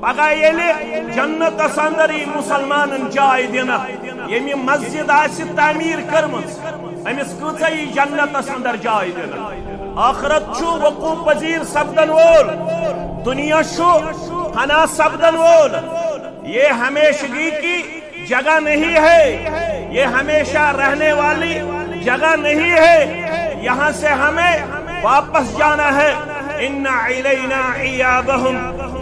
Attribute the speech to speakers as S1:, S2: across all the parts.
S1: پگہ ییٚلہِ جنتس اندر یی مسلمانن جاے دِنہٕ ییٚمہِ مسجد آسہِ تعمیٖر کٔرمٕژ أمِس کۭژاہ یی جنتس اندر جاے دِنہٕ آخرت چھُ وقوع پذیٖر سپدن وول دنیا چھُ فنا سپدن وول یہ ہمیشگی کی جگہ نہیں ہے یہ ہمیشہ رہنے والی جگہ نہیں ہے یہاں سے ہمیں واپس جانا ہے ان علینا عیابہم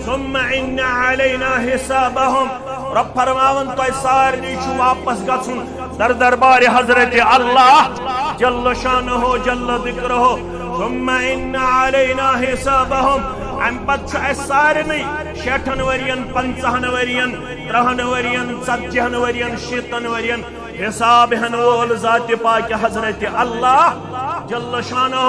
S1: ثم ان علینا حسابہم رب فرماون تو سارنی چھو واپس گژھن در دربار حضرت اللہ جل شانہ جل ذکرہ ثم ان علینا حسابہم ام پت چھو اس سارنی 60 ورین 50 ورین 30 ورین 40 ورین 60 ورین حساب ہن وول ذات پاک حضرت اللہ جل شانہ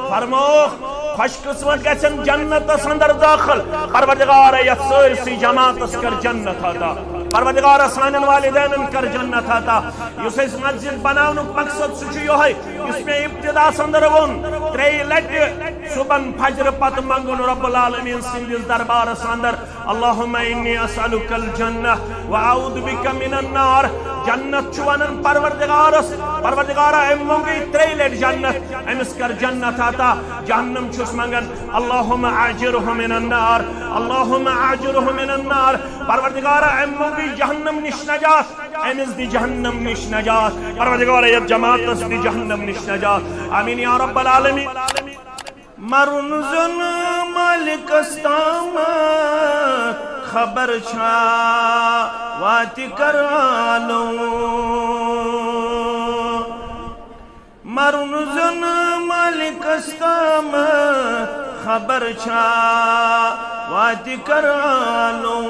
S1: فرموخ خوش قسمت گژھن جنتس اندر داخل پروردگار یتھ سٲرسٕے جماعتس کر جنت عطا پروردگار سانن والدینن کر جنت عطا یُس أسۍ مسجد بناونُک مقصد سُہ چھُ یِہوٚے یُس مےٚ ابتداس اندر ووٚن 3 لٹہِ صبحن فجر پتہٕ منگُن رب العالمین سٕنٛدِس دربارس اندر اللہم انی اسألک الجنہ واعوذ بک من النار جنت چھُ ونان پروردگارس پروردگارا أمۍ منگے 3 لٹہِ جنت أمِس کر جنت عطا جہنم چھُس منگان اللہم اعجرہ من النار اللہم اعجرہ من النار پروردگارا أمۍ منگے جہنم نش نجات أمِس دی جہنم نش نجات پروردگارا یتھ جماعتس دی جہنم نش نجات آمین یا رب العالمین مرن زن مالکس تامت خبر چھا واتی کرالو مرن زن مالکس تامت خبر چھا واتی کرالو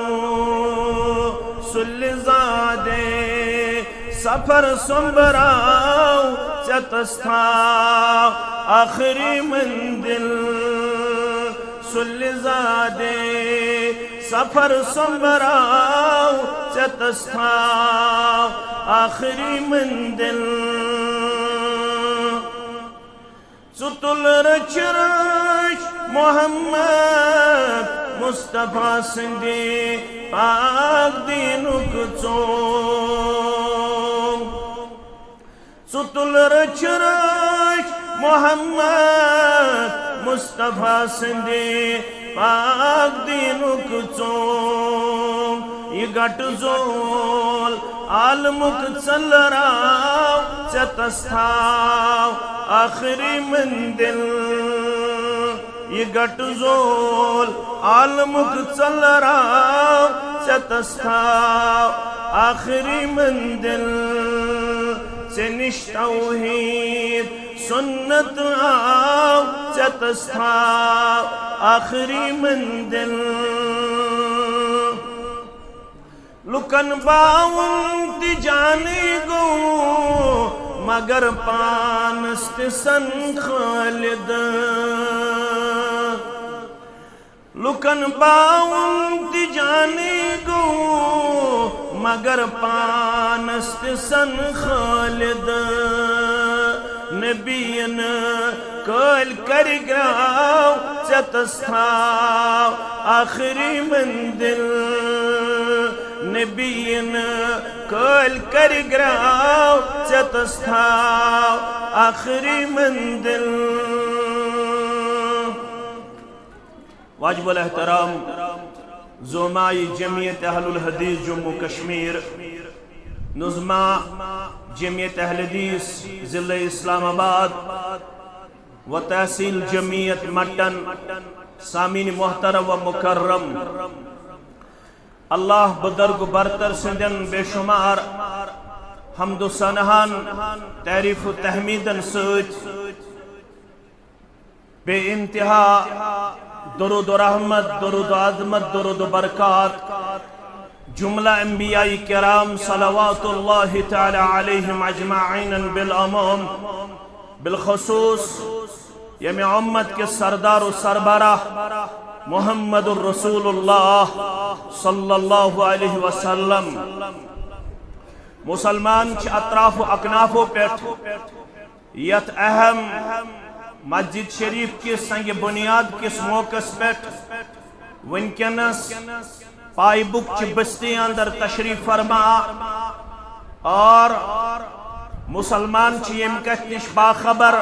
S1: سل زادے سفر سنبراو چتستھا آخری منزل سل زادے سفر سنبراو چتستھا آخری منزل ستل رچ رچ محمد مصطفیٰ سندی پاک دینک چون ستل رچ رچ محمد مصطفیٰ سندی پاک دینک چون یہ گٹ زول عالمک چل راو چتستھاو آخری منزل یہ گٹ زول عالمک چل راو چتستھاو آخری منزل چنش توحید سنت آو چتستھاو آخری منزل لکن باون تی جانے گو مگر پانست سن خالد لکن باون تی جانے گو مگر پانست سن خالد نبیین کل کر گراو چتستھاو آخری منزل نبیین کل کر گراو چتستھاو آخری منزل واجب الاحترام زومائی جمعیت اہل الحدیث جموں کشمیر نظمہ جمعیت اہل حدیث ضلع اسلام آباد و تحصیل جمعیت مٹن سامین محترم و مکرم اللہ بزرگ برتر سندن بے شمار حمد و ثناءن تعریف و تحمیدن سوچ بے انتہا درود و رحمت درود و عظمت درود و برکات جملہ انبیاء کرام صلوات اللہ تعالی علیہم اجمعین بالعموم بالخصوص یمی امت کے سردار و سربراہ محمد الرسول اللہ صلی اللہ علیہ وسلم مسلمان چھ اطراف و اکناف و پیٹ یت اہم مسجد شریف کی سنگ بنیاد کس موقع پیٹ ونکنس پائی بک چی بستی اندر تشریف فرما اور مسلمان چی یم کتنش باخبر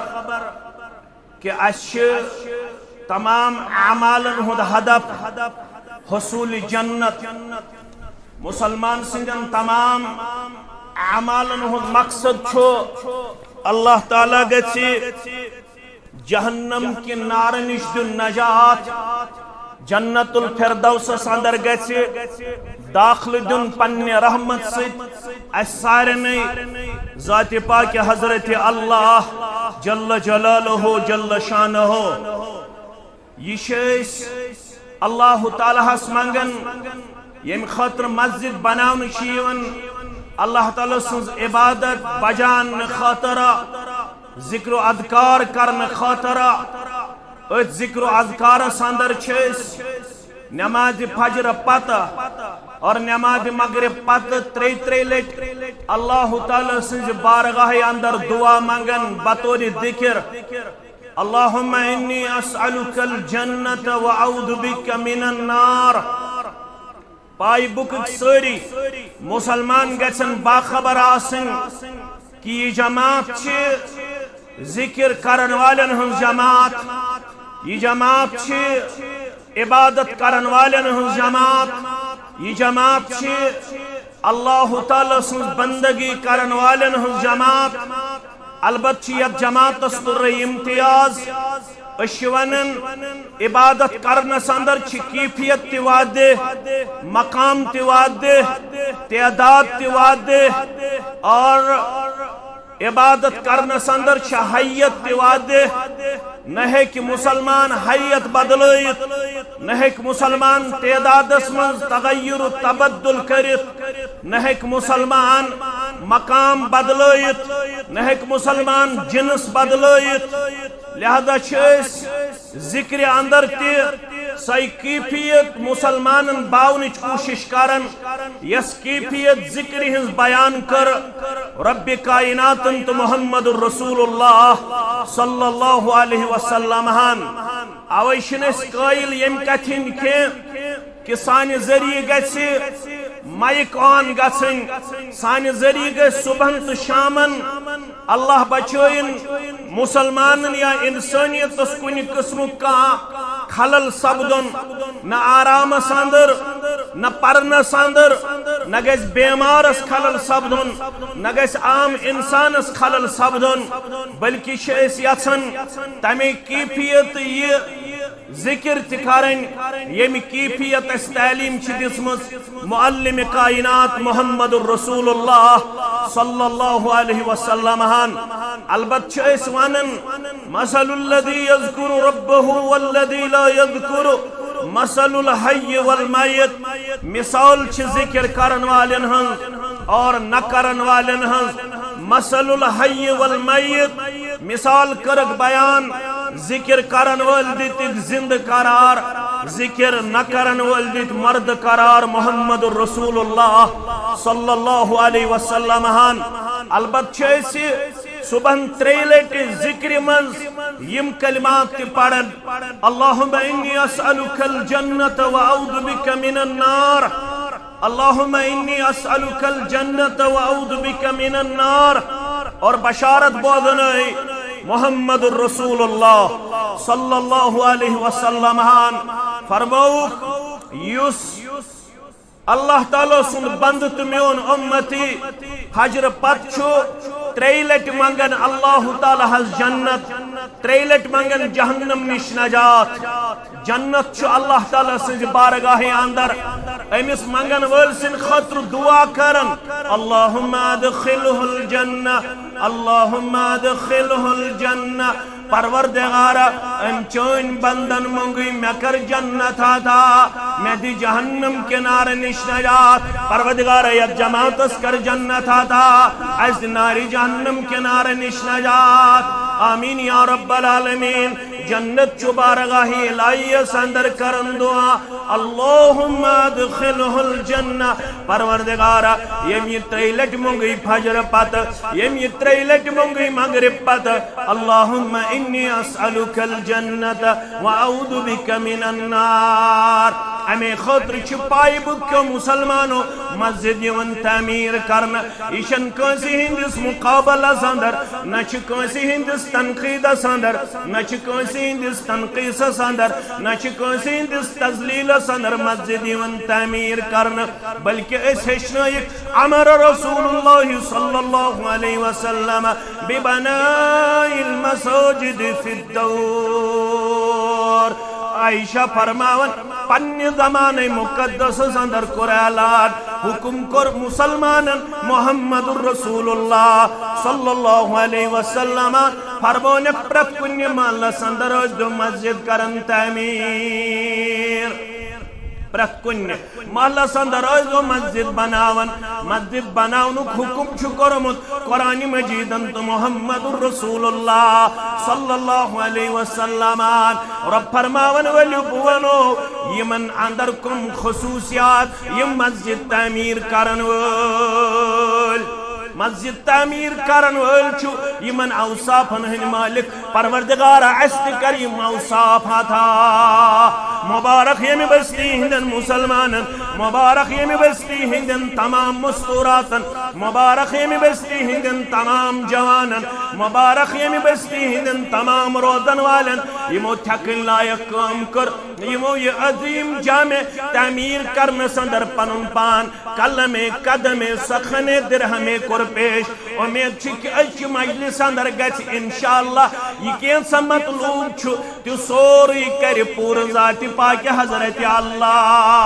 S1: کہ اس تمام اعمالن ہد ہدف حصول جنت مسلمان سندن تمام اعمالن ہد مقصد چھو اللہ تعالیٰ گچی جہنم کی نار نش دن نجات جنت الفردوس اندر گچی داخل دن پنی رحمت ست اس سارنی ذات پاک حضرت اللہ جل جلالہ جل شانہ یہ شیس اللہ تعالیٰ اس منگن یم خاطر مسجد بناون شیون اللہ تعالیٰ سنز عبادت بجان خاطرہ ذکر و اذکار کرن خاطرہ ات ذکر و اذکار اندر چھس نماز فجر پتہ اور نماز مغرب پتہ تری لٹ اللہ تعالیٰ سنز بارگاہ اندر دعا منگن بطور ذکر اللہم انی اسألک الجنت وعوذ بک من النار پائی بک سری مسلمان گژھن باخبر آسن کہ یہ جماعت چھ ذکر کرن والن ہن جماعت یہ جماعت چھ عبادت کرن والن ہن جماعت یہ جماعت چھ اللہ تعالی سن بندگی کرن والن ہن جماعت البتہ یہ جماعت استر امتیاز اشونن عبادت کرنس اندر چھ کیفیت تواده مقام تواده تعداد تواده اور عبادت کرنس اندر چھ حیت تواده نہ ہے کہ مسلمان حیت بدلائت نہ ہے کہ مسلمان تعداد من تغیر و تبدل کرت نہ ہے کہ مسلمان مقام بدلائت نہ ہے کہ مسلمان جنس بدلائت لہذا چھس ذکر اندر تی سی کیفیت مسلمانن باونچ کوشش کرن یس کیفیت ذکر ہنز بیان کر رب کائنات تو محمد الرسول اللہ صلی اللہ علیہ وسلم اویشن اس قائل یم کتھن کہ سانی ذریعہ گسی مائک آن گسن سانی ذریعہ گس صبح تو شامن اللہ بچوین مسلمانن یا انسانیت اس کنی قسم کا خلل سبدن نہ آرام اندر نہ پرنس اندر نہ گس بیمارس خلل سبدن نہ گس عام انسانس خلل سبدن بلکہ شیس یسن تمی کیفیت یہ ذکر تکارن یمی کیفیت اس تعلیم چھ دسمس معلم کائنات محمد الرسول اللہ صلی اللہ علیہ وسلم البت چھ اس وانن مثل الذي يذكر ربه والذي لا يذكر مثل الحي والمیت مثال چھ ذکر کرن والن ہن اور نہ کرن والن ہن مثل الحي والمیت مثال کرک بیان ذکر کرن وال دیت زند قرار ذکر نہ کرن وال دیت مرد قرار محمد الرسول اللہ صلی اللہ علیہ وسلم البت چھسی صبح تریلٹ ذکر منز یم کلمات پڑھن اللہم انی اسألک الجنت وعوذ بک من النار اللہم انی اسألک الجنت وعوذ بک من النار اور بشارت بودنائی محمد الرسول اللہ صلی اللہ علیہ وسلم فرموک یس اللہ تعالیٰ سن بند تمیون امتی حجر پتچو تریلٹ منگن اللہ تعالیٰ حس جنت تریلٹ منگن جہنم نش نجات جنت چھو اللہ تعالیٰ سن بارگاہ اندر امس منگن ول سن خطر دعا کرن اللہم ادخلہ الجنہ اللہم ادخلہ الجنہ پروردگارا ام چون بندن منگوی میں کر جنت آتا میں دی جہنم کنار نش نجات پروردگارا یک جماعت اس کر جنت آتا از ناری جہنم کنار نش نجات آمین یا رب العالمین جنت چو بارگاہی الہیس اندر کرن دعا اللہم ادخلہ الجنہ پروردگارا یم یہ تریلٹ منگوی فجر پت یم یہ تریلٹ منگوی مغرب پت اللہم انی اسألک الجنت وعوذ بک من النار امی خطر چھ پائی بکیو مسلمانو مسجد یون تعمیر کرنا ایشن کنسی ہندس مقابلہ سندر نچ کنسی ہندس تنقید سندر نچ کنسی ہندس تنقیس سندر نچ کنسی ہندس تزلیل سندر مسجد یون تعمیر کرنا بلکہ اس ہشنائک امر رسول اللہ صلی اللہ علیہ وسلم ببنائی المساجد فی الدور عائشہ فرماون پنی زمان مقدس اندر قرآلات حکم کر مسلمان محمد الرسول اللہ صلی اللہ علیہ وسلم فرمون پرت کنی محلہ اندر دو مسجد کرن تعمیر پرت کنی محلہ اندر دو مسجد بناون حکم چھکرمت قرآن مجید انت محمد الرسول اللہ صلی اللہ علیہ وسلم رب فرماون ولبونو یمن اندر کم خصوصیات یم مسجد تعمیر کرن ول مسجد تعمیر کرن ول چھو یمن اوصافن ہن مالک پروردگار است کریم اوصاف تھا مبارک یم بستی ہندن مسلمانن مبارک یم بستی ہندن تمام مستوراتن مبارک یم بستی ہندن تمام جوانن مبارک یم بستی ہندن تمام رودن والن یمو تھکن لائق کام کر یمو یہ عظیم جامع تعمیر کرن سندر پنن پان قلم قدم سخن درہم کر پیش امید چھ کہ اچ مجلس اندر گژھ انشاءاللہ یہ کین سا مطلوب چھو تو سوری کر پور ذات پاک حضرت اللہ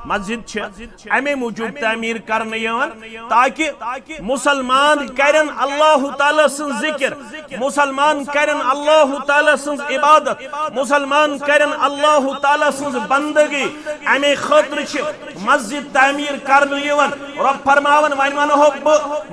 S1: مسجد چھ امی موجود تعمیر کرنے یون تاکہ مسلمان کرن اللہ تعالی سن ذکر مسلمان کرن اللہ تعالی سن عبادت مسلمان کرن اللہ تعالی سن بندگی امی خطر چھ مسجد تعمیر کرنے یون رب فرماون وین منو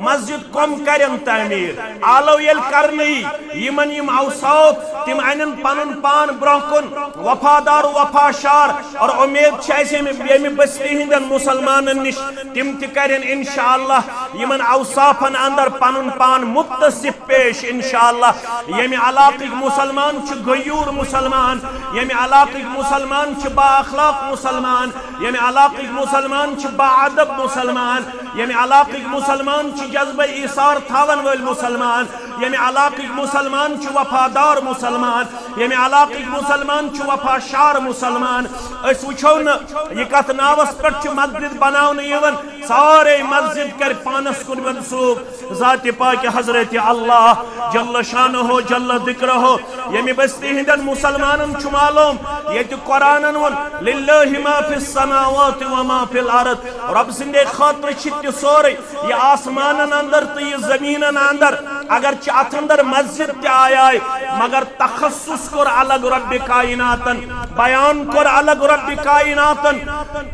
S1: مسجد کم کرن تعمیر آلو یل کرنے یمن یم اوصاف تم انن پنن پان برونکن وفادار وفاشار اور امید چھ ایسے میں بستی ہندن مسلمانن نش تم تکرن انشاءاللہ یمن اوصافن اندر پنن پان متصف پیش انشاءاللہ یمی علاقی مسلمان چھ غیور مسلمان یمی علاقی مسلمان چھ با اخلاق مسلمان یمی علاقی مسلمان چھ با ادب مسلمان یمی علاقی مسلمان چھ جذبہ ایثار تھاون ول مسلمان یمی علاقی مسلمان چھ وفادار مسلمان یمی علاقی مسلمان چھ وفاشار مسلمان اس وچھو نا یہ کت ناوس پر چھ مسجد بناون یون سارے مسجد کر پانس کن منصوب ذات پاک حضرت اللہ جل شانہ جل ذکرہ یمی بستی ہندن مسلمانن چھ معلوم یہ قرآنن ون للہ ما فی السماوات وما فی الارض رب سندے خاطر چھت سورے یہ آسمانن اندر تو یہ زمینن اندر اگر چاہت اندر مسجد تے آیا مگر تخصص کر الگ رب کائناتن بیان کر الگ رب کائناتن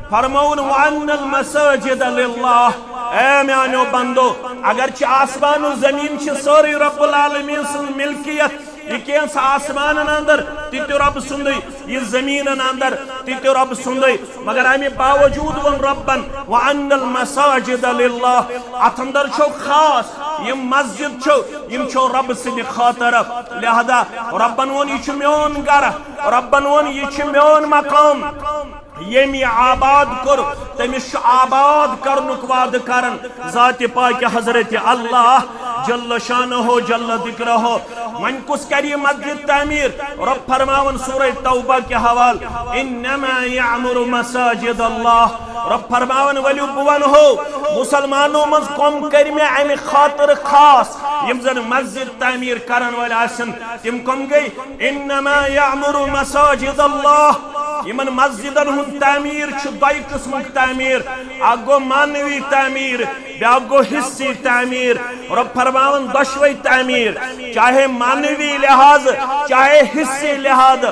S1: فرمون وَأَنَّ الْمَسَاجِدَ لِلَّهِ اے میانو بندو اگرچہ آسمان و زمین چھ سوری رب العالمین سن ملکیت یہ کینس آسمانن اندر تیتو رب سندی یہ زمینن اندر تیتو رب سندی مگر ہمیں باوجود ون ربن وَأَنَّ الْمَسَاجِدَ لِلَّهِ اتندر چھو خاص یہ مسجد چھو یم چھو رب سندی خاطر لہذا ربن ون یہ چھو میون گر ربن ون یہ چھو میون مقام یمی آباد کر تمش آباد کرنک وعد کرن ذات پاک حضرت اللہ جل شانہ جل ذکرہ من کس کری مسجد تعمیر رب فرماون سورہ توبہ کے حوال انما یعمر مساجد اللہ رب فرماون ولی بوان ہو مسلمانوں مز قوم کریم امی خاطر خاص یم زن مسجد تعمیر کرن والی آسن تم کم گئی انما یعمر مساجد اللہ یمن مسجدن ہن تعمیر چھ دائی قسم تعمیر اگو مانوی تعمیر بیاگو حصی تعمیر رب فرماون دشوی تعمیر چاہے مانوی لحاظ چاہے حصی لحاظ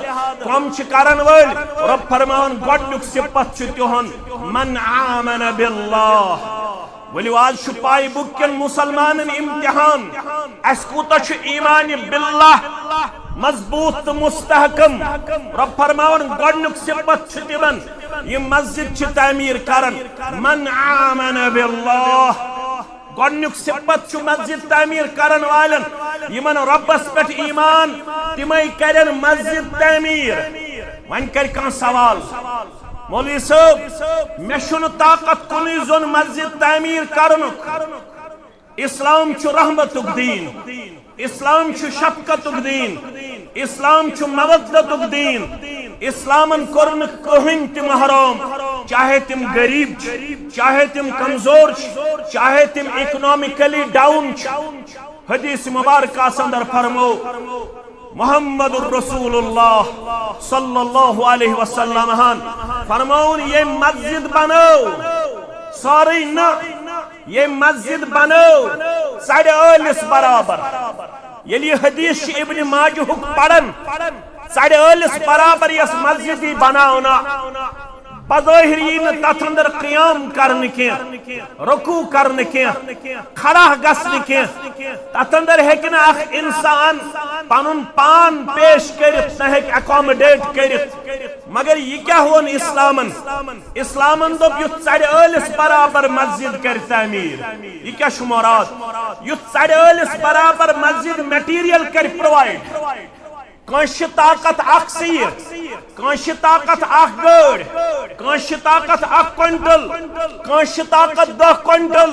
S1: کم چھ کرن ول رب فرماون گوڈنک صفت چھ تہن من آمن باللہ ولی آج شپائی بکن مسلمان امتحان اس کوتا چھ ایمان باللہ مضبوط مستحکم رب فرماون گوڈنک صفت چھ تمن یہ مسجد چھ تعمیر کرن من آمن باللہ گوڈنک صفت چھ مسجد تعمیر کرن والن یمن ربس پٹ ایمان تمائی کرن مسجد تعمیر ون کر کان سوال مولوی صاحب میں چھن طاقت کنی زون مسجد تعمیر کرنک اسلام چھ رحمتک دین اسلام چھ شفقتک دین اسلام چھ مودتک دین اسلامن کرن کہن تم حرام چاہے تم غریب چاہے تم کمزور چاہے تم اکنامکلی ڈاؤن حدیث مبارکہ اندر فرمو محمد الرسول اللہ صلی اللہ علیہ وسلم فرمون یہ مسجد بنو ساری نہ یہ مسجد بنو ساڑھے ٲلس برابر یلی حدیث ابن ماجہ پڑھن ساڑھے ٲلس برابر یس مسجد بناونا بظاہر یہ تتھ اندر قیام کرنے کی رکوع کرنے کی کھڑا گسنے کی تتھ اندر ہیکن اخ انسان پنن پان پیش کرت نہ ہیک اکوموڈیٹ کرت مگر یہ کیا ہون اسلامن دب یت ساڑھے ٲلس برابر مسجد کر تعمیر یہ کیا شمارات یت ساڑھے ٲلس برابر مسجد میٹیریل کر پرووائڈ کانش طاقت اخ سیر کانش طاقت اخ گاڑ کانش طاقت اخ کوئنٹل کانش طاقت 10 کوئنٹل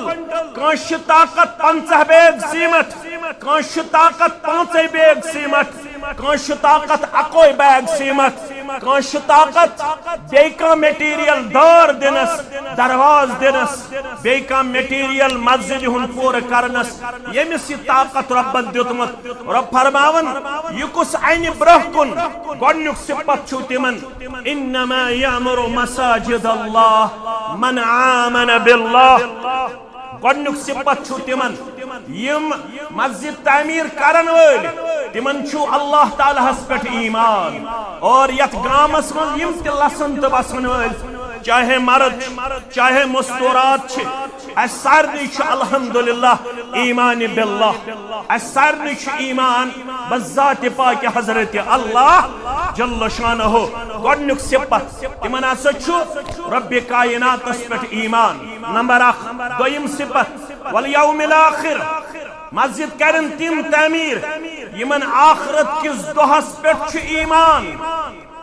S1: کانش طاقت 50 بیگ سیمٹ کانش طاقت 5 بیگ سیمٹ کانش طاقت 1 بیگ سیمٹ کانش طاقت بیکا میٹیریل دار دنس درواز دنس بیکا میٹیریل مسجد ہن پور کرنس یمس یہ طاقت ربن دیتمت رب فرماون یہ کس عین برہ کن گۄڈنیُک صفت چھُ تمن انما یامر مساجد اللہ من آمن باللہ گۄڈنیُک صفت چھُ تمن یم مسجد تعمیر کرن وٲلۍ تمن چھُ اللہ تعالیٰ ہس پٮ۪ٹھ ایمان اور یتھ گامس منٛز یم تہِ لسن تہٕ بسن وٲلۍ چاہے مرد چاہے مستورات اس سارنی چھ الحمدللہ ایمان باللہ اس سارنی چھ ایمان بذات پاک حضرت اللہ جل شانہ گۄڈنیُک صفت تمن ہسا چھ رب کائنات اس پٮ۪ٹھ ایمان نمبر 1 دویم صفت والیوم الاخر مسجد کرن تم تعمیر یمن آخرت کس دۄہس پٮ۪ٹھ چھ ایمان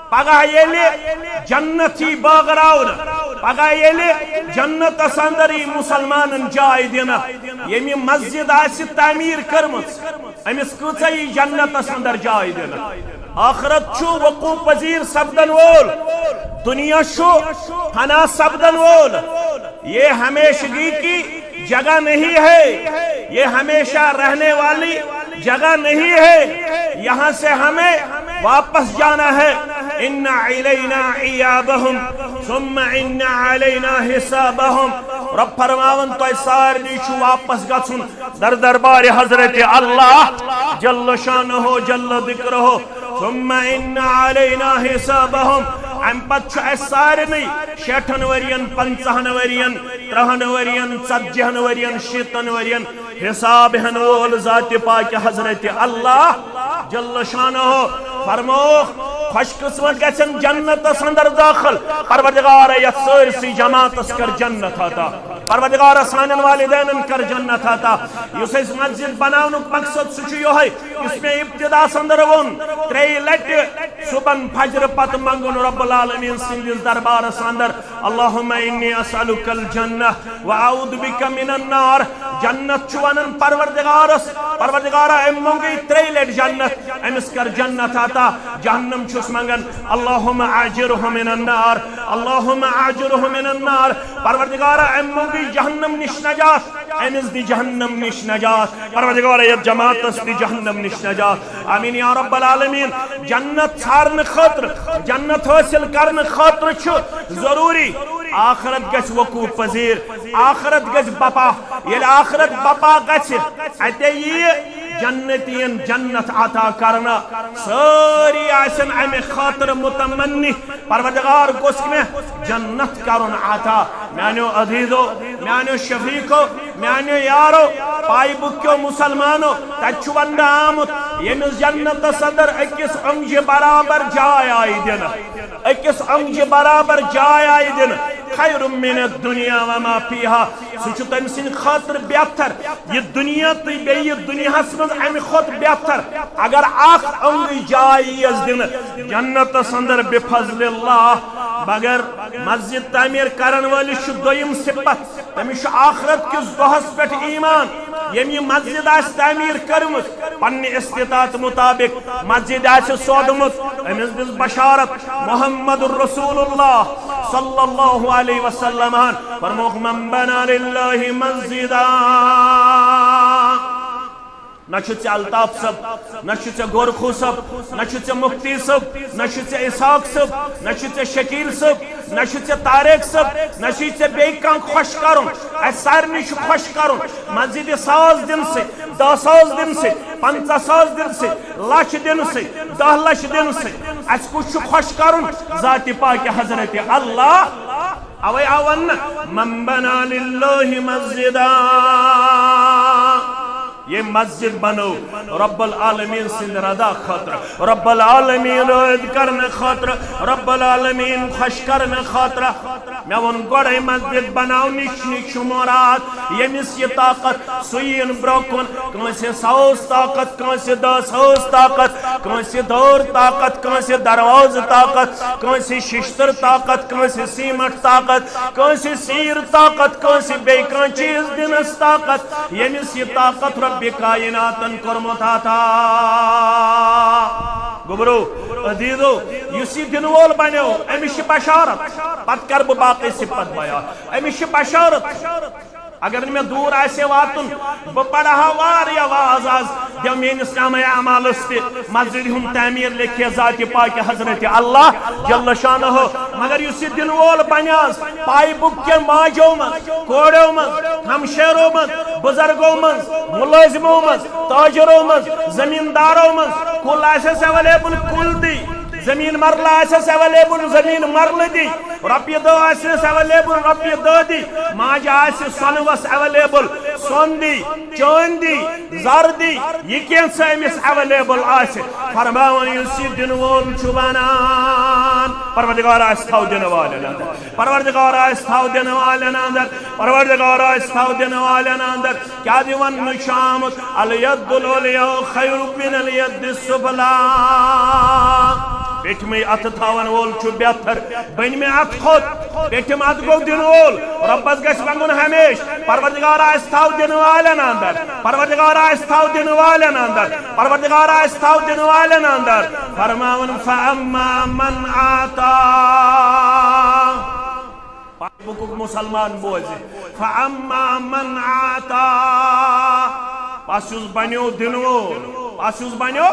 S1: پگہ ییلہِ جنت ہی باغراون پگہ ییلہِ جنتس اندر ای مسلمانن جائے دینہ یمی مسجد آسی تعمیر کرمز امس کۭژاہ ای جنتس اندر جائے دینہ آخرت چھو وقوع پذیر سپدن وول دنیا چھو فنا سپدن وول یہ ہمیشگی کی جگہ نہیں ہے یہ ہمیشہ رہنے والی جگہ نہیں ہے یہاں سے ہمیں واپس جانا ہے ان علینا عیابہم ثم ان علینا حسابہم رب فرماون تو سارنی چھو واپس گژھن در دربار حضرت اللہ جل شانہ جل ذکرہ ثم ان علینا حسابہم ام پت چھو اس سارنی 60 ورین 50 ورین 30 ورین 40 ورین 60 ورین حساب ہن وول ذات پاک حضرت اللہ جل شانہ فرمو خوش قسمت گژھن جنتس اندر داخل پروردگار یتھ سٲرسٕے جماعتس کر جنت عطا پروردگار سانن والدینن کر جنت عطا یس اس مسجد بناونک مقصد سہ چھُ یہے یس میں ابتداس اندر وون 3 لٹہِ صبحن فجر پتہ منگن رب العالمین سندس دربارس اندر اللہم انی اسألک الجنہ واعوذ بک من النار جنت چھُ ونن پروردگارس پروردگارا ام منگی 3 لٹہِ جنت امس کر جنت عطا جہنم چھُس منگن اللہم اعجرہ من النار اللہم اعجرہ من النار پروردگارا ام منگی جہنم نش نجات امس دی جہنم نش نجات پروردگارا یت جماعتس دی جہنم نش نجات آمین یا رب العالمین جنت ژھارن خاطر جنت حاصل کرن خاطر چھُ ضروری آخرت گژھِ وقوع پذیر آخرت گژھِ بپا ییٚلہِ آخرت بپا گژھِ اتے یہ جنتین جنت عطا کرنا ساری آسن امہ خاطر متمنی پروردگار گوس میں جنت کرن عطا میانو عزیزو میانو شفیقو میانو یارو پائی بکیو مسلمانو تچ ونڈ آمت یمس جنت صدر اکس انج برابر جائے آئی دن اکس انج برابر جائے آئی دن خیر من الدنیا وما فیہا سچ تم سن خاطر بہتر یہ دنیا تو بیہ دنیا من امہ خود بہتر اگر اخ انگی جائی یز دن جنت اندر بفضل اللہ بغیر مسجد تعمیر کرن والی دویم صفت تمس آخرت کس دہس پہ ایمان یم یہ مسجد تعمیر کرمت پنہ استطاعت مطابق مسجد سودمت امس دس بشارت محمد الرسول اللہ صلی اللہ علیہ وسلم فرموک من بنا للہ مسجدا نہ ژے الطاف صب نہ ژے گورکھو صب نہ ژے مفتی صب نہ ژے اسحاق صب نہ ژے شکیل صب نہ ژے طارق صب نہ ژے بیٚیہِ کانٛہہ خوش کرُن اسہِ سارنٕے چھُ خوش کرُن مسجد 100 دن سے 10,000 دن سے 50,000 دن سے لچھ دن سے 10 لچھ دن سے اسہِ کُس چھُ خوش کرُن ذات پاک حضرت اللہ اوے آون من بنا للہ مسجدا یہ مسجد بنو رب العالمین سند رضا خاطر رب العالمین رد کرنے خاطر رب العالمین خوش کرنے خاطر میں ون گوڑے مسجد بناو نش مراد یمس یہ طاقت سوین بروکن کنسی 100 طاقت کنسی 10 طاقت کنسی دور طاقت کنسی درواز طاقت کنسی ششتر طاقت کنسی سیمٹ طاقت کنسی سیر طاقت کنسی بیکان چیز دنس طاقت یمس یہ طاقت رب کائناتن کرمتا تھا گبرو عزیزو یسی دن وول بنیو امیش بشارت پت کر باقی صفت بیان امیش بشارت اگر میں دور آسے واتن بڑھا واریا واز آز جب میانس نام اعمالس تی مسجد ہم تعمیر لکھے ذات پاک حضرت اللہ جل شانہ مگر یسی دن وول بنیاز پائی بک کے ماجو من کوڑو من ہمشیرو من بزرگو من ملازمو من تاجرو من زمیندارو من کل ایسے اویلیبل کل دی زمین مرلہ ایسے اویلیبل زمین مرل دی رپی دو ایسے اویلیبل رپی دو دی ماج ایسے سنوس اویلیبل سن دی چون دی زر دی یہ کین سے امس اویلیبل ایسے فرماون یسی دن وول چوبانان پروردگار آستاو دن والن اندر پروردگار آستاو دن والن اندر پروردگار آستاو دن والن اندر کیا دیون نشامت الید العلیہ خیر من الید السفلی بیٹ میں ات تھاون وول چھو بہتر بن میں ات خود بیٹ میں ات گو دن وول ربس گش منگن ہمیش پروردگار آستاو دن والن اندر پروردگار آستاو دن والن اندر پروردگار آستاو دن والن اندر فرماون فاما من آتا بکک مسلمان بوزی فاما من آتا پاسوز بنیو دن وول پاسوز بنیو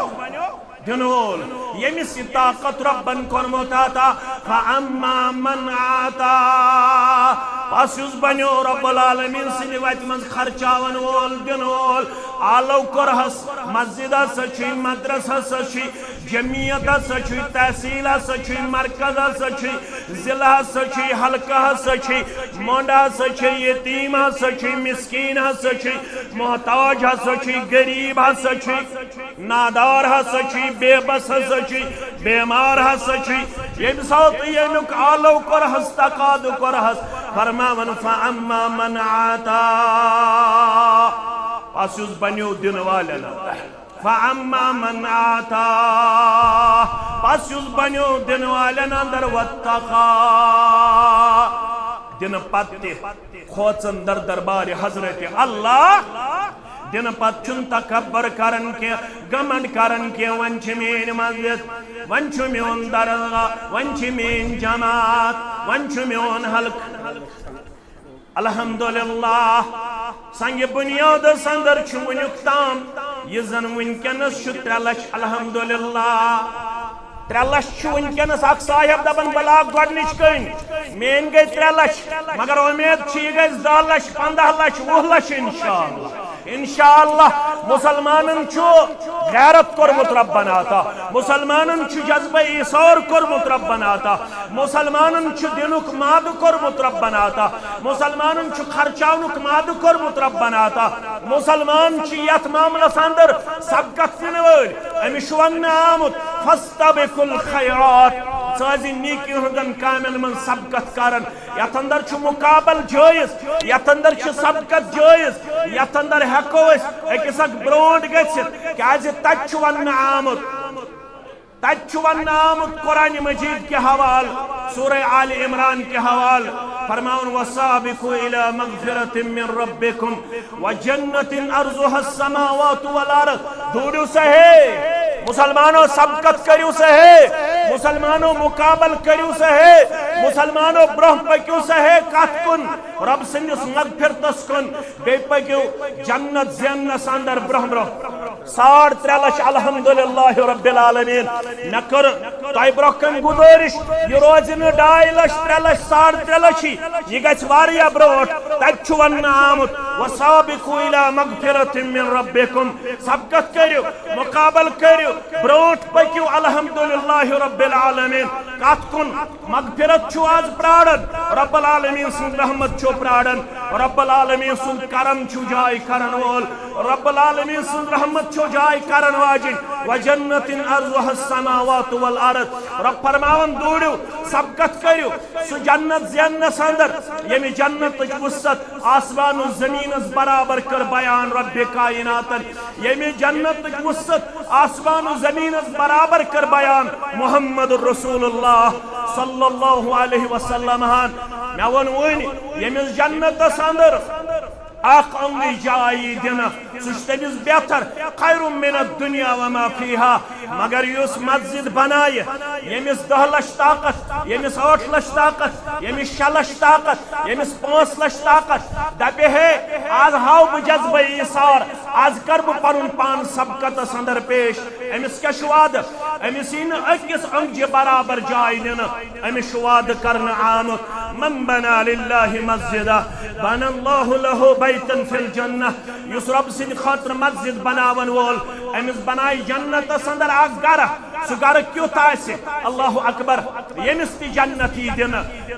S1: دنول یمس طاقت ربن کرمتا تھا فاما من آتا پاسوز بنیو رب العالمین سنی ویت من خرچاون وول دنول آلو کرہس مسجد سچی مدرسہ سچی جمعیت سچی تحصیل سچی مرکز سچی ضلع سچی حلقہ سچی مونڈا سچی یتیم سچی مسکین سچی محتاج سچی غریب سچی نادار سچی بے بس سچی بیمار سچی یم سات ینک آلو کرہس تقاد کرہس فرماون فاما من آتا پاسوز بنیو دن والن فاما من آتا پاسوز بنیو دن والن اندر واتقا دن پتے کھوچن در دربار حضرت اللہ دن پت چن تکبر کرن کے گمنڈ کرن کے ونچ مین مسجد ونچ میون درگاہ ونچ مین جماعت ونچ میون حلق الحمدللہ سنگ بنیاد سندر چھ ونیک تام یہ زن ونکنس چھ 3 لچھ الحمدللہ 3 لچھ چھ ونکنس اک صاحب دبن بلاک گۄڈنِچ کٔنۍ مین گئی 3 لچھ مگر امید چھ یہ گئی 10 لچھ 15 لچھ 20 لچھ انشاءاللہ انشاءاللہ مسلمانن چھو غیرت کرمت ربنا آتا مسلمانن چھو جذبہ ایثار کرمت ربنا آتا مسلمانن چھو دنک ماد کرمت ربنا آتا مسلمانن چھو خرچاونک ماد کرمت ربنا آتا مسلمان چھو یت معاملس اندر سبقت دنوال امیش ون آمد فاستبقوا الخيرات سازی نیکی ہندن کامن من سبقت کرن یت اندر چھ مقابل جائز یت اندر چھ سبقت جائز یت اندر ہیکو اس اکس اک برونٹ گژھت کیازِ تت چھ ون آمت قرآن مجید کے حوال سورہ آل عمران کے حوال فرماؤن وَسَابِقُوا إِلَى مَغْفِرَةٍ مِّن رَبِّكُمْ وَجَنَّةٍ أَرْضُهَا السَّمَاوَاتُ وَالْأَرْضُ دوڑیو سے ہے مسلمانوں سبقت کریو سے ہے مسلمانوں مقابل کریو سے ہے مسلمانوں برہ پکیو سے ہے کات کن رب سندس مغفرتس کن بے پکیو جنت زینس اندر برہ 3.5 لچھ الحمدللہ رب العالمین نکر تائی برہ کن گزارش یہ روزن 2.5 لچھ 3 لچھ 3.5 لچھ یہ گچ واریا بروٹ تک چھوان آمد وَسَابِقُوا إِلَى مَغْفِرَةٍ مِّن رَبِّكُمْ سبقت کریو مقابل کریو بروٹ پکیو الحمدللہ رب العالمین کات کن مغفرت چھو آز پرادن رب العالمین سن رحمت چھو پرادن رب العالمین سن کرم چھو جائی کرن وول رب العالمین سن رحمت چھو جائی کرن واجن وَجَنَّةٍ أَرْضُهَا السَّمَاوَاتُ وَالْأَرْضُ رب فرماون دوڑیو سبقت کریو سو جنت زینس اندر یمی جنت وسط آسمان و زمین از برابر کر بیان رب کائناتن یمی جنت وسط آسمان و زمین از برابر کر بیان محمد رسول اللہ صلی اللہ علیہ وسلم میں ونوین یمی جنت اندر اخ انگی جائی دینا سشتمیز بہتر خیر من الدنیا وما فیہا مگر یوس مسجد بنائی یمیس 10 لچھ طاقت یمیس 8 لچھ طاقت یمیس 6 لچھ طاقت یمیس 5 لچھ طاقت دبے ہے آز ہاو بجذبہ ایسار آز کرب پرن پان سبقت اندر پیش امیس کیا شواد امیس ان اکس انگی برابر جائی دینا امیس شواد کرن آمد من بنا للہ مسجدہ بنا اللہ لہو بیتن فی الجنہ یس رب سن خاطر مسجد بناون وول امیس بنائی جنت اندر آگ گرہ سو گرہ کیوں تائسی اللہ اکبر یمیس تی جنتی دن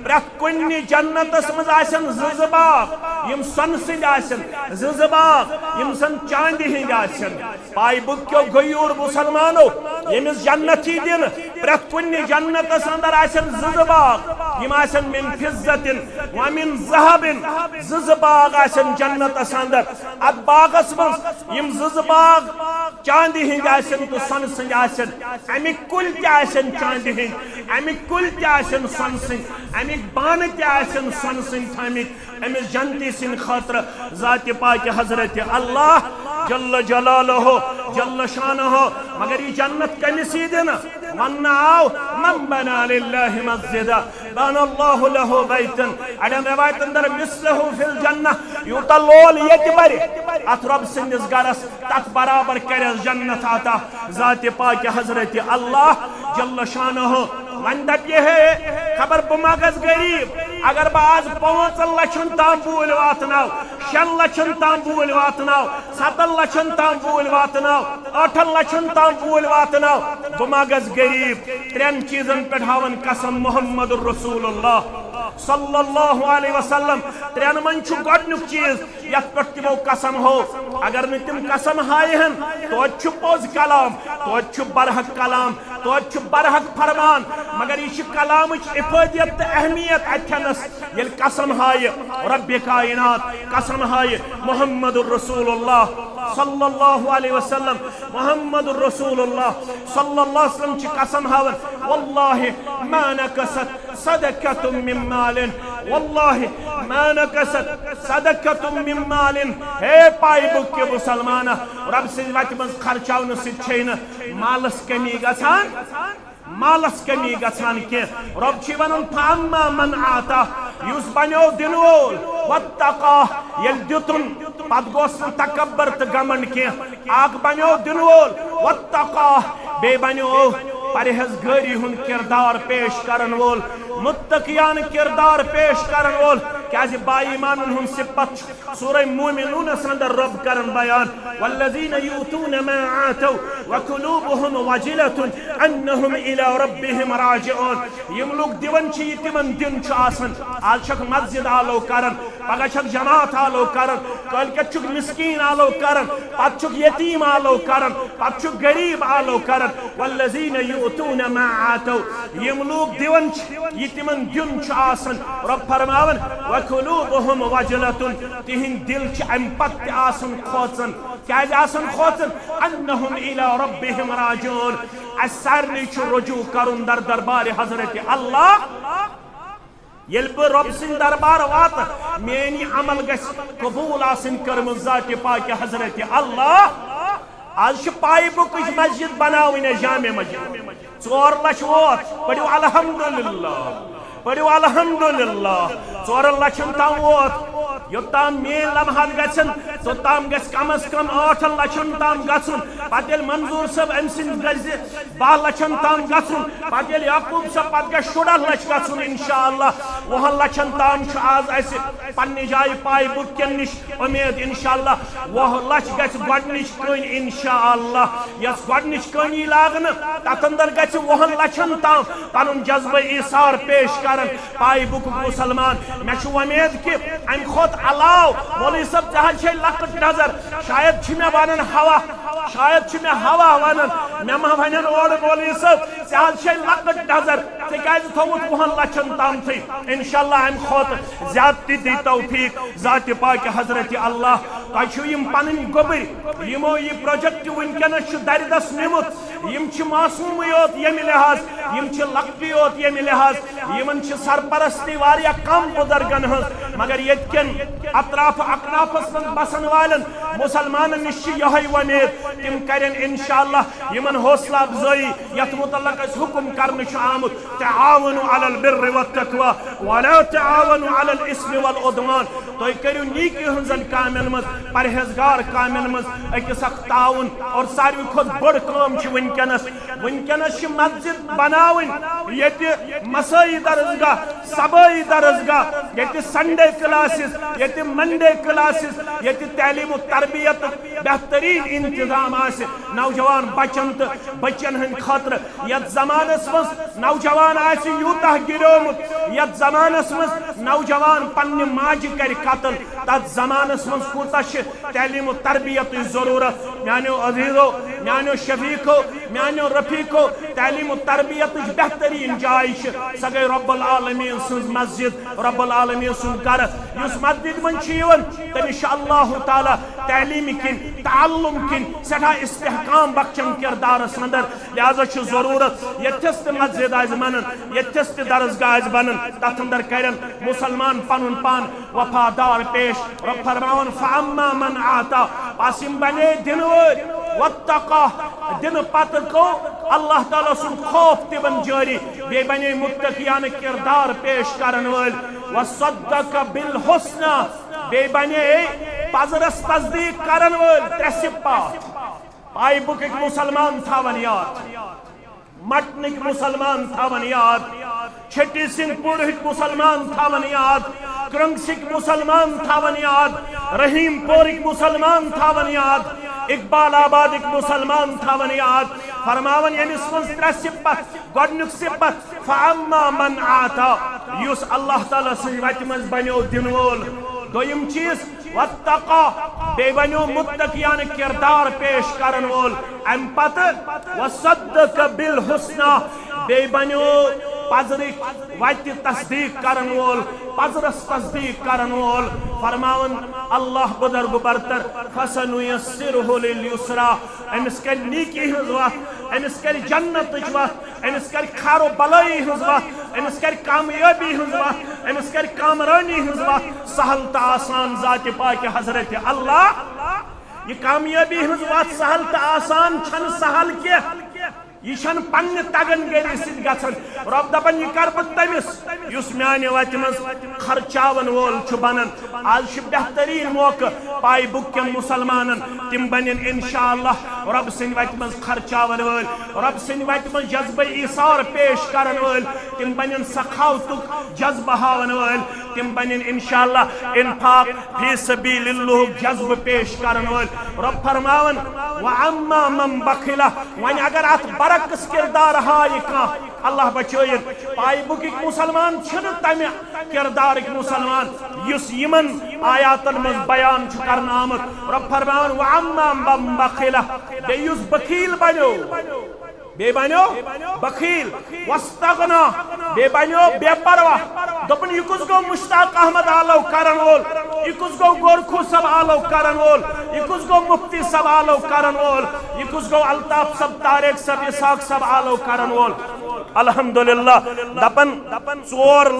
S1: پرت کنی جنت اسمز آسن ززباغ یم سن سند آسن ززباغ یم سن چاندی ہنگ آسن پائی بکیو گیور مسلمانو یمیس جنتی دن پرت کنی جنت اندر آسن ززباغ یم آسن من فزت ومن ذهب ززباغ آسن جنت اندر ات باغ اسمز یم ززباغ چاندی ہنگ آسن تو سن سند آسن امی کل تی آسن چاندی ہنگ امی کل تی آسن سن سند امی بان تی آسن سن سند تھامت امی جنتی سن خاطر ذات پاک حضرت اللہ جل جلالہ جل شانہ مگر یہ جنت کمیسی دینا ون آو من بنا للہ مسجدہ بنا اللہ لہو بیتن اڑین روایت اندر مثلہو فی الجنہ یوتا لول یہ بری ات رب سندس گرس تک برابر کرس جنت آتا ذات پاک حضرت اللہ جل شانہ ون دپ یہ ہے خبر بماغز غریب اگر باز 5 لچھن تام بول واتناو 6 لچھن تام بول واتناو 7 لچھن تام بول واتناو 8 لچھن تام بول واتناو بماغز غریب 3 چیزن پر ہاون قسم محمد رسول اللہ صلی اللہ علیہ وسلم 3 من چھو گۄڈنیُک چیز یت پر تمو قسم ہو اگر نہ تم قسم ہائے ہن تو چھو پوز کلام تو چھو برحق کلام تو چھو برحق فرمان مگر یہ کلامچ افادیت اہمیت اتھنس یل قسم ہائے رب کائنات قسم ہائے محمد الرسول اللہ صلی اللہ علیہ وسلم محمد الرسول اللہ صلی اللہ علیہ وسلم چی قسم ہاون واللہ ما نکست صدقت من مال واللہ ما نکست صدقت من مال ہے پائی بک کے مسلمانہ رب سے وقت مز خرچاؤن سے چھین مالس کمی گسان مالس کمی گسان کی رب چی ونن فاما من آتا یوس بنیو دنوول واتقا یل دیتن پت گوسن تکبر تگمن کی آگ بنیو دنوول واتقا بے بنیو پرہیزگاری ہن کردار پیش کرن وول متقیان کردار پیش کرن وول کیازِ با ایمانن ہن صفت سورہ مومنون اندر رب کرن بیان والذین یؤتون ما آتوا وقلوبهم وجلة انہم الى ربهم راجعون یم لوگ دیون چھ یہ تمن دن چھ آسن آج چھک مسجد آلو کرن پگہ چھک جماعت آلو کرن کل کے چھک مسکین آلو کرن پت چھک یتیم آلو کرن پت چھک غریب آلو کرن والذین یؤتون ما آتوا یم لوگ دیون چھ یہ تمن دن چھ آسن رب فرماون وقلوبهم وجلة تہن دل چھ ام پت آسن کھوچن کیاز آسن کھوچن انہم الى ربهم راجعون اسارنی چھ رجوع کرن در دربار حضرت اللہ یل بہ رب سن دربار وات میانی عمل گس قبول آسن کرم ذات پاک حضرت اللہ آج پائی بکش مسجد بناوین جامع مسجد 4 لچھ ووت پڑھو الحمدللہ پڑھو الحمدللہ 4 لچھن تام ووت یوتام مین لمحات گژھن توتام گژھِ کم از کم 8 لچھن تام گژھن پتہ ییٚلہِ منظور صٲب أمۍ سٕنٛدِ گژھِ 12 لچھن تام گژھن پتہ ییٚلہِ یعقوب صٲب پتہ گژھِ 14 لچھ گژھن انشاءاللہ 20 لچھن تام چھُ آز اَسہِ پننہِ جایہِ پاے بُک کٮ۪ن نِش اُمید انشاءاللہ 20 لچھ گژھِ گۄڈنِچ کٔنۍ انشاءاللہ یۄس گۄڈنِچ کٔنۍ یی لاگنہٕ تتھ اندر گژھِ 20 لچھن تام پنُن جذبہ ایثار پیش کرن پاے بُکُک مُسلمان مےٚ چھُ وۄمید کہِ امہِ کھۄتہٕ علاو مولوی صاحب ژٕ چھے لۄکٕٹ نظر شاید چھ مےٚ ونان ہوا شاید چھ مےٚ ہوا ونان مےٚ ما ونن اورٕ مولوی صاحب ژٕ چھے لۄکٕٹ نظر ژےٚ کیازِ تھومُت 20 لچھن تامتھٕے انشاءاللہ امہِ کھۄتہٕ زیادتی دی توفیق ذات پاک حضرت اللہ تۄہہِ چھُو یِم پنٕنۍ گوٚبٕرۍ یِمو یہِ پروجیکٹ وٕنکٮ۪نس چھُ دردس نِمُت یِم چھِ معصوٗمٕے یوت ییٚمہِ لحاظ یِم چھِ لۄکٹی یوت ییٚمہِ لحاظ یِمن چھِ سرپرستی واریاہ کم بُزرگن ہٕنٛز مگر ییٚتہِ کٮ۪ن اطراف اکنافس من بسن والن مسلمانن نش یہ ومید تم کرن انشاءاللہ یمن حوصلہ افزائی یت متعلق اس حکم کرنے آمت تعاونوا علی البر والتقوى ولا تعاونوا علی الاسم والعدوان تو کرو نیکی ہنزن کامن مز پرہیزگار کامن مز اکس اخ تعاون اور ساروی خود بڑ کام چھ ونکنس چھ مسجد بناون یت مسائی درسگاہ سبائی درسگاہ یت سنڈے کلاسز یت منڈے کلاسز یت تعلیم و تربیت بہترین انتظام آس نوجوان بچن تو بچن ہند خاطر یت زمانس مز نوجوان آس یوتہ گرومت یت زمانس مز نوجوان پنہ ماجہ کر قتل تت زمانس مز کوتہ تعلیم و تربیت ضرورت میانو عزیزو میانو شفیقو میانو رفیقو تعلیم و تربیت بہترین جائے سہ گئی رب العالمین سن مسجد رب العالمین سن گھر اس مسجد من تمس اللہ تعالی تعلیم کن تعلم کن سٹھا استحکام بخشن کردارس اندر لہذا ضرورت یتھس تہ مسجد آز بنن یتھس تہ درسگاہ آز بنن تتھ اندر کرن مسلمان پن پان وفادار پیش رب فرماون فاما من آتا پس یم بنے دن ور واتقا دن پتہ کو اللہ تعالی سن خوف تہ بن جاری بے بنے متقیان کردار پیش کرن ول وصدق بالحسنى بے بنے پزرس تصدیق کرن ول 3 صفات پائی بکک مسلمان تھاون یاد مٹنک مسلمان تھاون یاد چھٹی سنگھ پورہک مسلمان تھاون یاد کرنگسک مسلمان تھاون یاد رحیم پورک مسلمان تھاون یاد اقبال آبادک مسلمان تھاون یاد فرماون یمس من 3 صفت گۄڈنیُک صفت فاما من آتا یس اللہ تعالی سن وتہ من بنیو دن وول دویم چیز واتقا بے بنیو متقیان کردار پیش کرن وول ام پتہ وصدق بالحسنى بے بنیو پزرک وتہ تصدیق کرن وول پزرس تصدیق کرن وول فرماون اللہ بزرگ برتر فسنيسره لليسرى امس کر نیکی ہنز وت امس کر جنت وت امس کر خیر و بلائی ہنز وت امس کر کامیابی ہنز وت امس کر کامرانی ہنز وت سہل تا آسان ذات پاک حضرت اللہ یہ کامیابی ہنز وت سہل تا آسان چھن سہل کی یہ چھن پنہ تگن گری سن گژھن رب دپن یہ کر بہ تمس یس میانہ وتہ مز خرچاون وول چھ بنن آج چھ بہترین موقع پائی بک کن مسلمانن تم بنن انشاءاللہ رب سن وتہ مز خرچاون وول رب سن وتہ مز جذبہ ایثار پیش کرن وول تم بنن سخاوتک جذبہ ہاون وول تم بنن انشاءاللہ انفاق فی سبیل اللہ جذبہ پیش کرن وول رب فرماون واما من بخل ون اگر ات برعکس کردار ہائے کان اللہ بچوین پائی بکک مسلمان چھن تمہ کردارک مسلمان یس یمن آیاتن مز بیان چھ کرنا آمت رب فرمان واما من بخل بیس بخیل بنو بے بنو بخیل واستغنا بے بنو بے پرواہ دپن یہ کس گو مشتاق احمد آلو کرن وول یہ کس گو گورکھو صاحب آلو کرن وول یہ کس گو مفتی صاحب آلو کرن وول یہ کس گو الطاف صاحب طارق صاحب اسحاق صاحب آلو کرن وول الحمدللہ دپن 4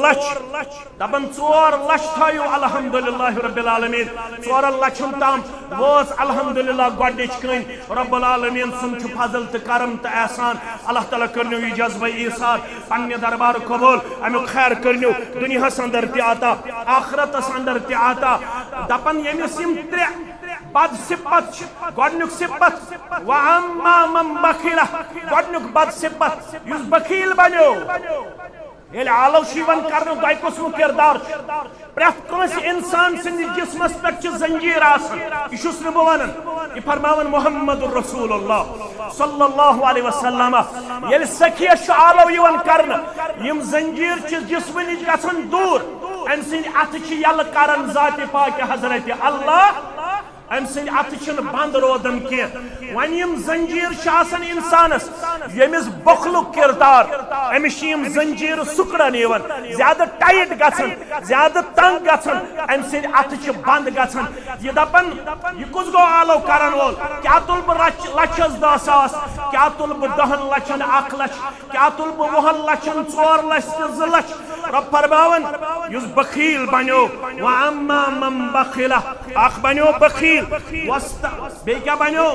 S1: لچھ تھایو الحمدللہ رب العالمین 4 لچھن تام ووز الحمدللہ گۄڈنِچ کٔنۍ رب العالمین سُنٛد چھُ فضل تہٕ کرم تہٕ احسان اللہ تعالیٰ کرنو یہ جذبہ ایثار پنہ دربار قبول امیک خیر کرنو دنیاہس اندر تہ عطا آخرتس اندر تہ عطا دپن یمس یم 3 بد صفت گۄڈنیُک صفت واما من بخل گۄڈنیُک بد صفت یس بخیل بنیو یل آلو شیون کرنو دۄیہِ قٕسمُک کردار پرٛٮ۪تھ کٲنٛسہِ انسان سٕنٛدِس جسمس پٮ۪ٹھ چھِ زنجیٖر آسان یہ چھُس نہٕ بہٕ ونان یہ فرماون محمد رسول اللہ صلی اللہ علیہ وسلم یل سخیہ چھُ آلو یِوان کرنہٕ یم زنجیٖر چھِ جسمہٕ نِش گژھان دوٗر أمۍ سٕنٛدۍ اَتھٕ چھِ یلہٕ کران ذاتِ پاکہِ حضرت اللہ أمۍ سٕنٛدۍ اَتھٕ چھِنہٕ بنٛد روزان کینٛہہ وۄنۍ یِم زنجیٖر چھِ آسان انسانس ییٚمِس بۄکھلُک کردار أمِس چھِ یِم زنجیٖر سُکڑن یِوان زیادٕ ٹایٹ گژھان زیادٕ تنگ گژھان أمۍ سٕنٛدۍ اَتھٕ چھِ بنٛد گژھان یہ دپان یہ کُس گوٚو آلو کرن وول کیٛاہ تُلہٕ بہٕ لچھس 10,000 کیٛاہ تُلہٕ بہٕ 10 لچھن 1 لچھ کیٛاہ تُلہٕ بہٕ 20 لچھن 4 لچھ تہٕ 2 لچھ رب فرماون یس بخیل بنیو واما من بخل اخ بنیو بخیل بے کیا بنیو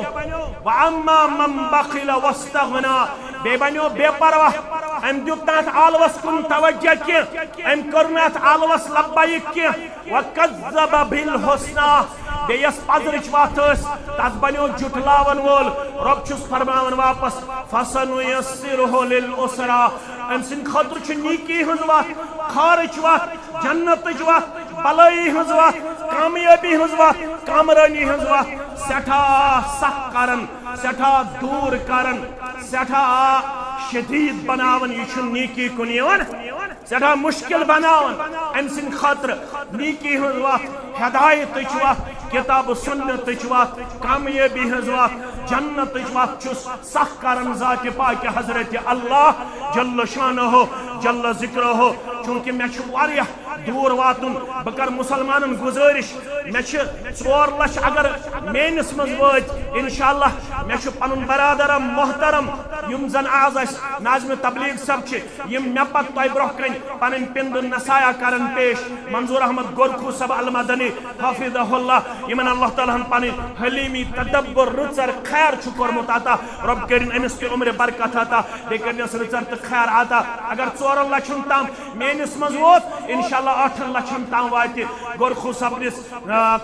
S1: واما من بخل واستغنا بے بنیو بے پرواہ ام دیت نات آلوس کن توجہ کی ام کرنات آلوس لبائک کی وکذب بالحسنہ بے یس پذرچ وات تس بنیو جھٹلاون وول رب چھس فرماون واپس فسنیسرہ للعسرى ام سن خطر چھ نیکی ہنز وات خارچ وات جنتچ وات بلائی ہنز وات کامیابی ہنز وات کامرانی ہنز وات سٹھا سخ کرن سٹھا دور کرن سٹھا شدید بناون یہ چھ نیکی کن یوان سٹھا مشکل بناون ام سن خطر نیکی ہنز وات ہدایتچ وات کتاب سنتچ وات کامیابی ہنز وات جنتچ وات چھس سخ کرن ذات پاک حضرت اللہ جل شانہ جل ذکرہ چونکہ میں چھ واریاہ دور واتن بکر مسلمانن گزارش میں چھ 4 لچھ اگر مینس مز وات انشاءاللہ میں چھ پنن برادرم محترم یم زن آز اس ناظم تبلیغ سب چھ یم میں پت تہ برہ کن پنن پند نصایح کرن پیش منظور احمد گورکھو صاحب المدنی حافظہ اللہ یمن اللہ تعالیٰ ہن پنن حلیمی تدبر رچر خیر چھ کورمت عطا رب کرن امس کی عمر برکت عطا بے کرن اس رچر تہ خیر عطا اگر 4 لچھن تام مینس مز وات انشاءاللہ 8 لچھن تام وات گورکھو صاحب نس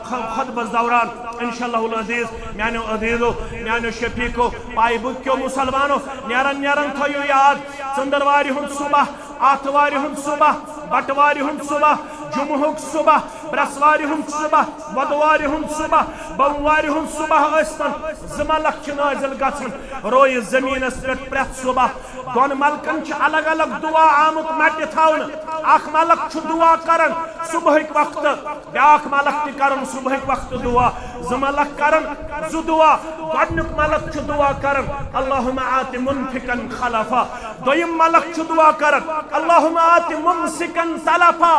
S1: خطبس دوران انشاءاللہ العزیز میانو عزیزو میانو شفیقو پائی بکیو مسلمانو نیرن تھیو یاد ژندرواری ہن صبح آتھواری ہن صبح بٹواری ہن صبح جمعہک صبح برسواری ہن صبح بدواری ہن صبح بومواری ہن صبح ٲسۍتن 2 ملک چھ نازل گژھن روی زمینس پٮ۪ٹھ پرٛٮ۪تھ صبح دۄن ملکن چھ الگ الگ دعا آمت مٹہِ تھاونہٕ اکھ ملک چھ دعا کرن صبحک وقت بیاکھ ملک تہ کرن صبحک وقت دعا 2 ملک کرن 2 دعا گۄڈنیُک ملک چھ دعا کرن اللہم آت منفقن خلفا دویم ملک چھ دعا کرن اللہم آت ممسکن تلفا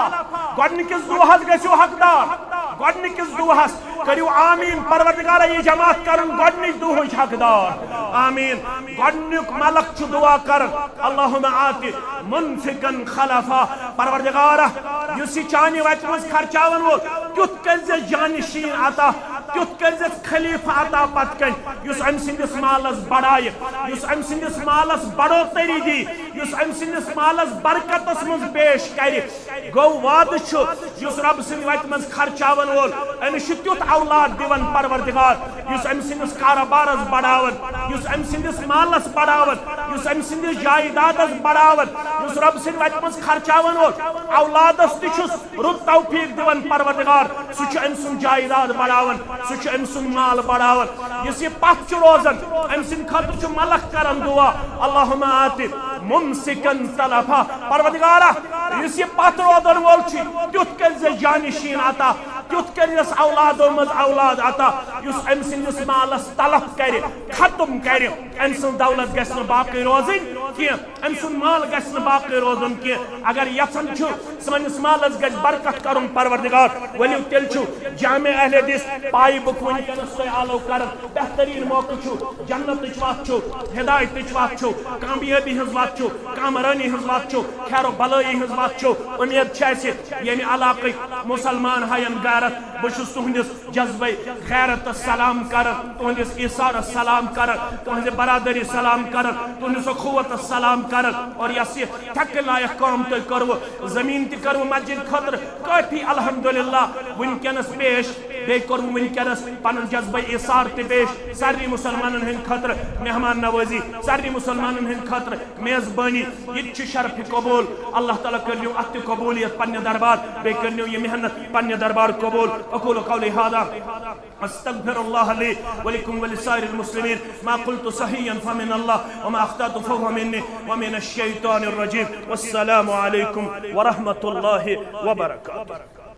S1: گۄڈنِکِس دعاہس گژھِو حقدار گۄڈنِکِس دعاہس کٔرِو آمیٖن پروردگارا یہ جماعت کرن گۄڈنِچ دعہٕچ حقدار آمیٖن گۄڈنیُک ملک چھ دعا کرن اللہم آت منفقن خلفا پروردگارا یُس یہ چانہِ وتہِ منٛز خرچاون وول تیُتھ کٔرۍ زِ جانشین عطا تیت کرزس خلیفہ عطا پت کن یس ام سندس مالس بڑائے یس ام سندس مالس بڑوتری دی یس ام سندس مالس برکتس من پیش کر گو وعد یس رب سند وت من خرچاون وول امس تیت اولاد دیون پروردگار یس ام سندس کاروبارس بڑاون یس ام سندس مالس بڑاون یس ام سندس جائیدادس بڑاون یس رب سند وت من خرچاون وول اولادس تچس رت توفیق دیون پروردگار سہ ام سن جائیداد بڑاون سہ ام سن مال بڑاون یس یہ پتھ روزان ام سند خاطر ملک کران دعا اللہم آت ممسکن طلفا پروردگارا یس یہ پتھ روزان وول تیت کر جانشین عطا تیت کرس اولادو مز اولاد عطا یس ام سندس مالس طلب کر ختم کر ام سن دولت گژھِ نہٕ باقی روزن کی ام سن مال گژھِ نہٕ باقی روزن کی اگر یژھان سنس مالس گژھِ برکت کرن پروردگار ؤلِو تیٚلہِ چھُ جامع اہل حدیث پایہِ بُک وٕنکیٚنس تۄہہِ آلو کران بہتریٖن موقعہٕ چھُ جنتٕچ وتھ چھُ ہدایتٕچ وتھ چھُ کامیٲبی ہٕنٛز وتھ چھُ کامرٲنی ہٕنٛز وتھ چھُ خیر و بلٲیی ہٕنٛز وتھ چھُ اُمید چھِ اَسہِ ییٚمہِ علاقٕکۍ مُسلمان ہاین غیرت بہٕ چھُس تُہنٛدِس جذبے غیرتس سلام کران تُہنٛدِس ایثارس سلام کران تُہنٛزِ برادری سلام کران تُہنٛدِس اخوتس سلام کران اور یس یہ تھکہ لائق کام تُہۍ کٔروٕ زمین تہِ کٔروٕ مسجد خٲطرٕ کٲفی الحمدللہ ونکیٚنس پیش بیٚیہِ کوٚر ونکیٚنس پنُن جذبے ایثار تہِ پیش سارنٕے مُسلمانن ہٕنٛدِ خٲطرٕ مہمان نوٲزی سارنٕے مُسلمانن ہٕنٛدِ خٲطرٕ میزبانی یہ تہِ چھُ شرفہِ قبوٗل اللہ تعالیٰ کٔرنو اتھ تہِ قبوٗلیت پننہِ دربار بیٚیہِ کٔرنو یہ محنت پننہِ دربار قبوٗل اقول قولي هذا استغفر الله لي ولكم ولسائر المسلمين ما قلت صحيحا فمن الله وما اخطأت فهو مني ومن الشيطان الرجيم والسلام عليكم ورحمة الله وبركاته.